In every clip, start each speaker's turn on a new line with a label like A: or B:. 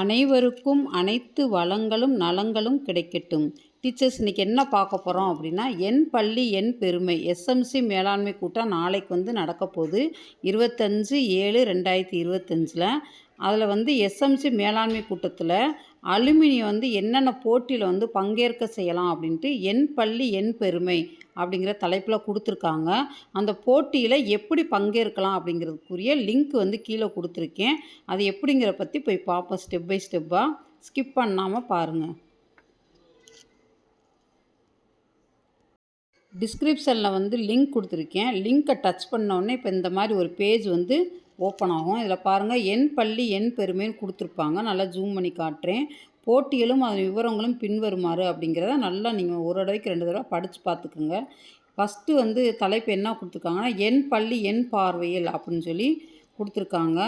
A: அனைவருக்கும் அனைத்து வளங்களும் நலங்களும் கிடைக்கட்டும். டீச்சர்ஸ் இன்றைக்கி என்ன பார்க்க போகிறோம் அப்படின்னா, என் பள்ளி என் பெருமை எஸ்எம்சி மேலாண்மை கூட்டம் நாளைக்கு நடக்க போகுது 25/7/2025. அதில் எஸ்எம்சி மேலாண்மை கூட்டத்தில் அலுமினியம் என்னென்ன போட்டியில் பங்கேற்க செய்யலாம் அப்படின்ட்டு என் பள்ளி என் பெருமை அப்படிங்கிற தலைப்பில் கொடுத்துருக்காங்க. அந்த போட்டியில் எப்படி பங்கேற்கலாம் அப்படிங்கிறதுக்குரிய லிங்க் கீழே கொடுத்துருக்கேன். அது எப்படிங்கிற பற்றி போய் பார்ப்போம் ஸ்டெப் பை ஸ்டெப்பாக. ஸ்கிப் பண்ணாமல் பாருங்கள். டிஸ்கிரிப்ஷனில் லிங்க் கொடுத்துருக்கேன். லிங்க்கை டச் பண்ணோடனே இப்போ இந்த மாதிரி ஒரு பேஜ் ஓப்பன் ஆகும். இதில் பாருங்கள், என் பள்ளி என் பெருமைன்னு கொடுத்துருப்பாங்க. நல்லா ஜூம் பண்ணி காட்டுறேன். போட்டிகளும் அதன் விவரங்களும் பின்வருமாறு அப்படிங்கிறத நல்லா நீங்கள் ஒரு தடவைக்கு 2 தடவை படித்து பார்த்துக்குங்க. ஃபஸ்ட்டு தலைப்பு என்ன கொடுத்துருக்காங்கன்னா, என் பள்ளி என் பார்வையில் அப்படின்னு சொல்லி கொடுத்துருக்காங்க.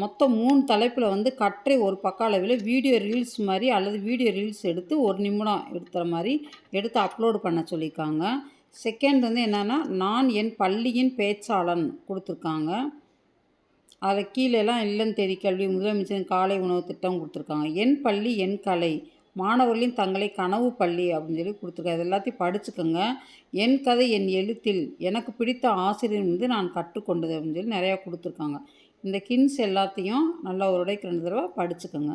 A: மொத்தம் 3 தலைப்பில் கட்டுரை ஒரு பக்க அளவில் வீடியோ ரீல்ஸ் மாதிரி அல்லது வீடியோ ரீல்ஸ் எடுத்து 1 நிமிடம் எடுத்துகிற மாதிரி எடுத்து அப்லோடு பண்ண சொல்லியிருக்காங்க. செகண்ட் என்னென்னா, நான் என் பள்ளியின் பேச்சாளன் கொடுத்துருக்காங்க. அதில் கீழெல்லாம் இல்லம் தேடி கல்வி முதலமைச்சரின் காலை உணவு திட்டம் கொடுத்துருக்காங்க. என் பள்ளி என் கலை மாணவர்களின் தங்களை கனவு பள்ளி அப்படின்னு சொல்லி கொடுத்துருக்காங்க. இது எல்லாத்தையும் படிச்சுக்கோங்க. என் கதை என் எழுத்தில் எனக்கு பிடித்த ஆசிரியர் நான் கற்றுக்கொண்டது அப்படின்னு சொல்லி நிறையா கொடுத்துருக்காங்க. இந்த ஹிண்ட்ஸ் எல்லாத்தையும் நல்லா ஒரு தடவைக்கு 2 தடவை படிச்சுக்கோங்க.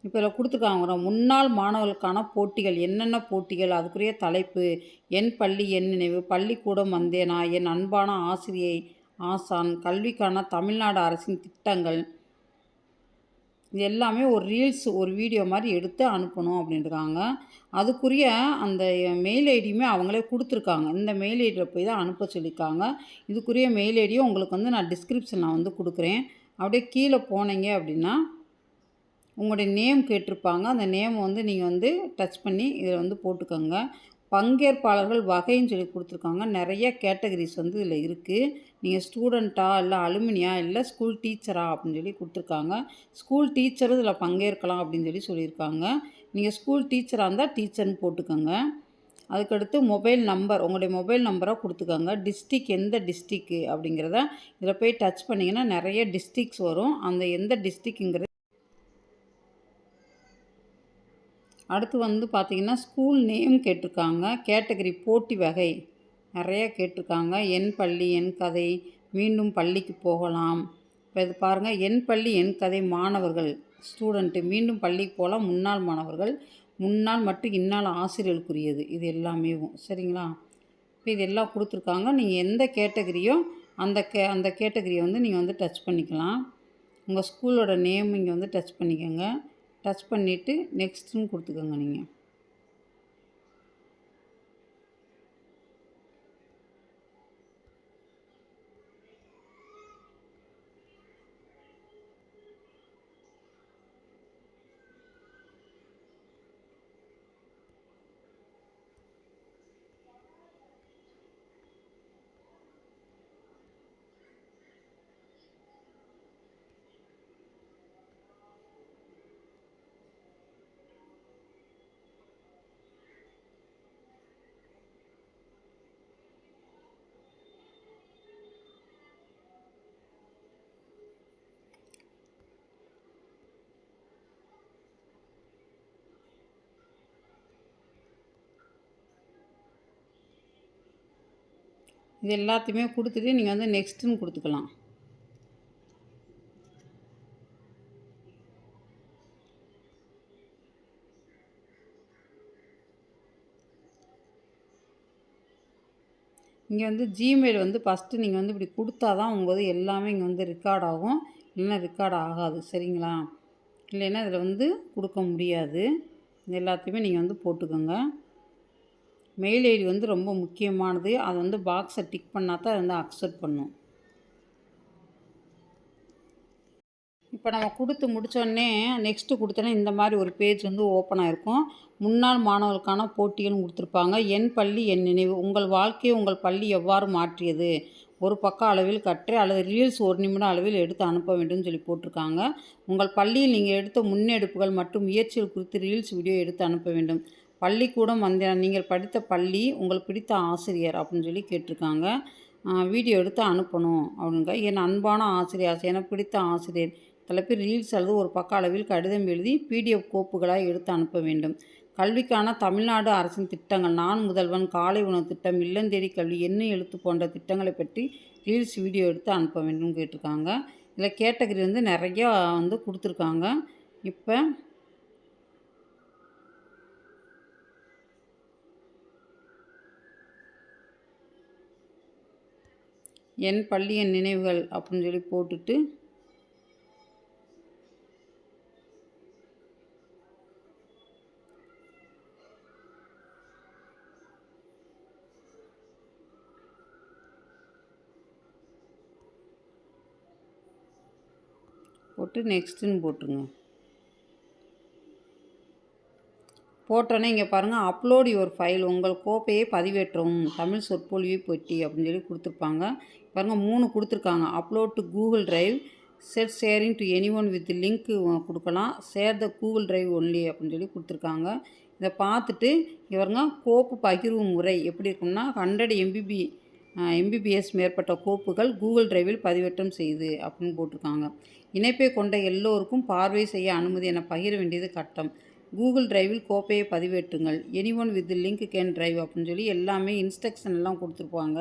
A: இப்போ இதில் கொடுத்துருக்காங்க, முன்னாள் மாணவர்களுக்கான போட்டிகள் என்னென்ன போட்டிகள், அதுக்குரிய தலைப்பு என் பள்ளி என் நினைவு, பள்ளிக்கூடம் வந்தேனா, என் அன்பான ஆசிரியை ஆசான், கல்விக்கான தமிழ்நாடு அரசின் திட்டங்கள், இது எல்லாமே ஒரு ரீல்ஸ் ஒரு வீடியோ மாதிரி எடுத்து அனுப்பணும் அப்படின்றாங்க. அதுக்குரிய அந்த மெயில் ஐடியுமே அவங்களே கொடுத்துருக்காங்க. இந்த மெயில் ஐடியில் போய் தான் அனுப்ப சொல்லியிருக்காங்க. இதுக்குரிய மெயில் ஐடியும் உங்களுக்கு நான் டிஸ்கிரிப்ஷனில் கொடுக்குறேன். அப்படியே கீழே போனீங்க அப்படின்னா உங்களுடைய நேம் கேட்டிருப்பாங்க. அந்த நேம் நீங்கள் டச் பண்ணி இதில் போட்டுக்கோங்க. பங்கேற்பாளர்கள் வகைன்னு சொல்லி கொடுத்துருக்காங்க. நிறைய கேட்டகரிஸ் இதில் இருக்குது. நீங்கள் ஸ்டூடெண்ட்டா இல்லை அலுமினியா இல்லை ஸ்கூல் டீச்சரா அப்படின்னு சொல்லி கொடுத்துருக்காங்க. ஸ்கூல் டீச்சரும் இதில் பங்கேற்கலாம் அப்படின்னு சொல்லியிருக்காங்க. நீங்கள் ஸ்கூல் டீச்சராக இருந்தால் டீச்சர்னு போட்டுக்கோங்க. அதுக்கடுத்து மொபைல் நம்பர், உங்களுடைய மொபைல் நம்பராக கொடுத்துக்கோங்க. டிஸ்ட்ரிக் எந்த டிஸ்ட்ரிக்கு அப்படிங்கிறத இதில் போய் டச் பண்ணிங்கன்னா நிறைய டிஸ்ட்ரிக்ஸ் வரும். அந்த எந்த டிஸ்ட்ரிக்குங்கிறது அடுத்து பார்த்திங்கன்னா ஸ்கூல் நேம் கேட்டிருக்காங்க. கேட்டகரி போட்டி வகை நிறைய கேட்டிருக்காங்க. என் பள்ளி என் கதை, மீண்டும் பள்ளிக்கு போகலாம். இப்போ இது பாருங்கள், என் பள்ளி என் கதை மாணவர்கள் ஸ்டூடெண்ட்டு மீண்டும் பள்ளிக்கு போகலாம், முன்னாள் மாணவர்கள், முன்னாள் மற்றும் இந்நாள் ஆசிரியர்களுக்குரியது. இது எல்லாமே சரிங்களா. இப்போ இது எல்லாம் கொடுத்துருக்காங்க. நீங்கள் எந்த கேட்டகரியோ அந்த கேட்டகரியை நீங்கள் டச் பண்ணிக்கலாம். உங்கள் ஸ்கூலோட நேம் இங்கே டச் பண்ணிக்கோங்க. டச் பண்ணிவிட்டு நெக்ஸ்ட்டுன்னு கொடுத்துக்கோங்க. நீங்கள் இது எல்லாத்தையுமே கொடுத்துட்டு நீங்கள் நெக்ஸ்ட்டுன்னு கொடுத்துக்கலாம். இங்கே ஜிமெயில் ஃபஸ்ட்டு நீங்கள் இப்படி கொடுத்தா தான் உங்கள் எல்லாமே இங்கே ரெக்கார்ட் ஆகும். இல்லைன்னா ரெக்கார்ட் ஆகாது. சரிங்களா. இல்லைன்னா இதில் கொடுக்க முடியாது. இது எல்லாத்தையுமே நீங்கள் போட்டுக்கோங்க. மெயில் ஐடி ரொம்ப முக்கியமானது. அது பாக்ஸை டிக் பண்ணால் தான் அது அக்செப்ட் பண்ணும். இப்போ நம்ம கொடுத்து முடித்தோடனே நெக்ஸ்ட்டு கொடுத்தோன்னே இந்த மாதிரி ஒரு பேஜ் ஓப்பன் ஆகிருக்கும். முன்னாள் மாணவர்களுக்கான போட்டிகள்னு கொடுத்துருப்பாங்க. என் பள்ளி என் நினைவு, உங்கள் வாழ்க்கையை உங்கள் பள்ளி எவ்வாறு மாற்றியது, ஒரு பக்க அளவில் கட்டுரை அல்லது ரீல்ஸ் 1 நிமிடம் அளவில் எடுத்து அனுப்ப வேண்டும்னு சொல்லி போட்டிருக்காங்க. உங்கள் பள்ளியில் நீங்கள் எடுத்த முன்னெடுப்புகள் மற்றும் முயற்சிகள் குறித்து ரீல்ஸ் வீடியோ எடுத்து அனுப்ப வேண்டும். பள்ளிக்கூடம் வந்தேன், நீங்கள் படித்த பள்ளி, உங்களுக்கு பிடித்த ஆசிரியர் அப்படின்னு சொல்லி கேட்டிருக்காங்க. வீடியோ எடுத்து அனுப்பணும் அப்படிங்க. என் அன்பான ஆசிரியர், எனக்கு பிடித்த ஆசிரியர், தலைப்பில் ரீல்ஸ் அல்லது ஒரு பக்க அளவில் கடிதம் எழுதி பிடிஎஃப் கோப்புகளாக எடுத்து அனுப்ப வேண்டும். கல்விக்கான தமிழ்நாடு அரசின் திட்டங்கள், நான் முதல்வன், காலை உணவு திட்டம், இல்லந்தேடி கல்வி, எண்ணு எழுத்து போன்ற திட்டங்களை பற்றி ரீல்ஸ் வீடியோ எடுத்து அனுப்ப வேண்டும் கேட்டிருக்காங்க. இதில் கேட்டகரி வந்து நிறையா வந்து கொடுத்துருக்காங்க. இப்போ என் பள்ளி என் நினைவுகள் அப்படின்னு சொல்லி போட்டுட்டு நெக்ஸ்ட்டுன்னு போட்டுருங்க. போட்டோன்னே இங்கே பாருங்கள், அப்லோட் யுவர் ஃபைல், உங்கள் கோப்பையை பதிவேற்றவும், தமிழ் சொற்பொழிவு பெட்டி அப்படின்னு சொல்லி கொடுத்துருப்பாங்க. பாருங்கள் 3 கொடுத்துருக்காங்க. Upload to Google drive, set sharing to any one with லிங்க்கு கொடுக்கலாம், share the Google drive only அப்படின்னு சொல்லி கொடுத்துருக்காங்க. இதை பார்த்துட்டு இவருங்க கோப்பு பகிர்வு முறை எப்படி இருக்கும்னா 100 எம்பிபிஎஸ் மேற்பட்ட கோப்புகள் கூகுள் டிரைவில் பதிவேற்றம் செய்து அப்படின்னு போட்டிருக்காங்க. இணைப்பை கொண்ட எல்லோருக்கும் பார்வை செய்ய அனுமதி என பகிர வேண்டியது கட்டம். கூகுள் டிரைவில் கோப்பையை பதிவேற்றுங்கள், any one with link can drive அப்படின்னு சொல்லி எல்லாமே இன்ஸ்ட்ரக்ஷன் எல்லாம் கொடுத்துருப்பாங்க.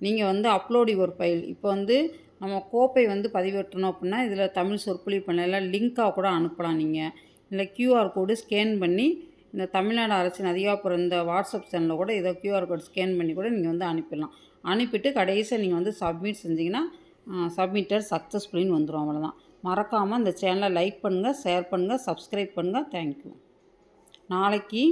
A: நீங்கள் வந்து அப்லோட் யுவர் ஃபைல், இப்போ வந்து நம்ம கோப்பை வந்து பதிவேற்றணும் அப்படின்னா இதில் தமிழ் சொற்பொழிவு பண்ணலாம், லிங்காக கூட அனுப்பலாம். நீங்கள் இல்லை கியூஆர் கோடு ஸ்கேன் பண்ணி இந்த தமிழ்நாடு அரசின் அதிகாரப்பூர்வ இந்த வாட்ஸ்அப் சேனலில் கூட இதை கியூஆர் கோடு ஸ்கேன் பண்ணி கூட நீங்கள் வந்து அனுப்பிடலாம். அனுப்பிட்டு கடைசியாக நீங்கள் வந்து சப்மிட் செஞ்சிங்கன்னா சப்மிட்டட் சக்ஸஸ்ஃபுல்லின்னு வந்துடும். அவ்வளோதான். மறக்காமல் இந்த சேனலை லைக் பண்ணுங்கள், ஷேர் பண்ணுங்கள், சப்ஸ்கிரைப் பண்ணுங்கள். தேங்க்யூ. நாளைக்கு